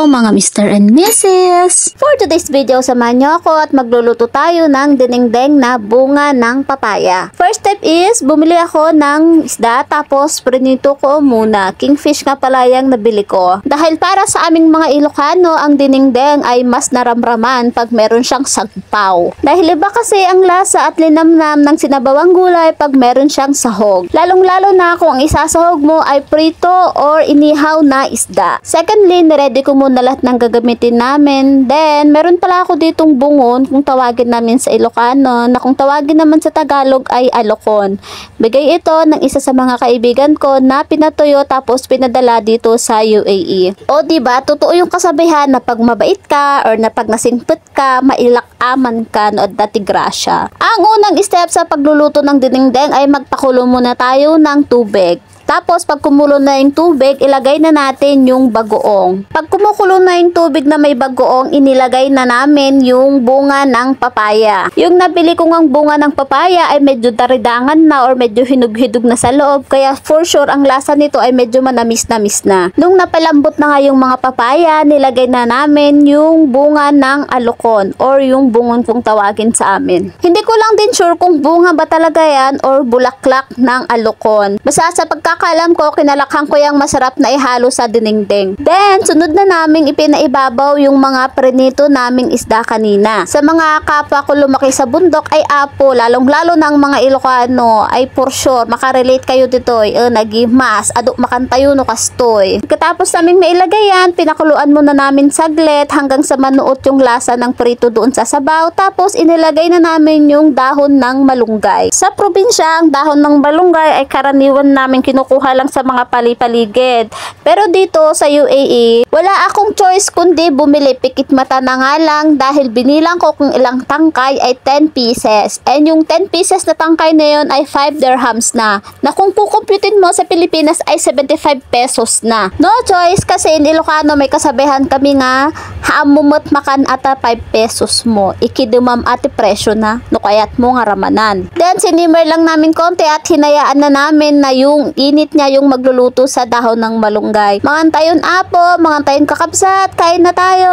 Hello mga Mr. and Mrs. For today's video, samahan niyo ako at magluluto tayo ng dinengdeng na bunga ng papaya. First step is, bumili ako ng isda tapos prinito ko muna. Kingfish nga pala yung nabili ko. Dahil para sa aming mga Ilocano, ang dinengdeng ay mas naramraman pag meron siyang sagpaw. Dahil iba kasi ang lasa at linamnam ng sinabawang gulay pag meron siyang sahog. Lalong-lalo na kung ang isasahog mo ay prito or inihaw na isda. Secondly, ready ko muna lahat ng gagamitin namin. Then, meron pala ako ditong bungon kung tawagin namin sa Ilocano, na kung tawagin naman sa Tagalog ay alokon. Bigay ito ng isa sa mga kaibigan ko na pinatuyo tapos pinadala dito sa UAE. O diba, totoo yung kasabihan na pag mabait ka or na pag nasingpit ka, mailak-aman ka no dati grasya. Ang unang step sa pagluluto ng dinengdeng ay magpakulo muna tayo ng tubig. Tapos, pag kumulo na yung tubig, ilagay na natin yung bagoong. Pag kumukulo na yung tubig na may bagoong, inilagay na namin yung bunga ng papaya. Yung nabili ko ngang bunga ng papaya ay medyo daridangan na or medyo hinug-hidug na sa loob. Kaya for sure, ang lasa nito ay medyo manamis-namis na. Nung napalambot na nga yung mga papaya, nilagay na namin yung bunga ng alokon or yung bungon kung tawagin sa amin. Hindi ko lang din sure kung bunga ba talaga yan or bulaklak ng alokon. Basta sa pagkakalam ko, kinalakhan ko yung masarap na ihalo sa dinengdeng. Then, sunod na naming ipinaibabaw yung mga prenito naming isda kanina. Sa mga kapwa ko lumaki sa bundok ay apo, lalong-lalo ng mga Ilocano ay for sure, makarelate kayo dito. Nagimas, aduk makantayo no kastoy. Katapos naming mailagay yan, pinakuluan muna namin saglit hanggang sa manuot yung lasa ng prito doon sa sabaw. Tapos, inilagay na namin yung dahon ng malunggay. Sa probinsya, ang dahon ng malunggay ay karaniwan namin kinukuha lang sa mga palipaligid. Pero dito sa UAE, wala akong choice kundi bumili. Pikit mata na nga lang dahil binilang ko kung ilang tangkay ay 10 pieces. And yung 10 pieces na tangkay na yun ay 5 dirhams na. Na kung kukumputin mo sa Pilipinas ay 75 pesos na. No choice kasi in Ilocano may kasabihan kami nga, haamumot makan ata 5 pesos mo. Ikidumam ati presyo na. No kaya't mo nga ramanan. Then sinimmer lang namin konti at hinayaan na namin na yung init niya yung magluluto sa dahon ng malunggay. Mga tayon apo, mga tayon kakabsat, kain na tayo!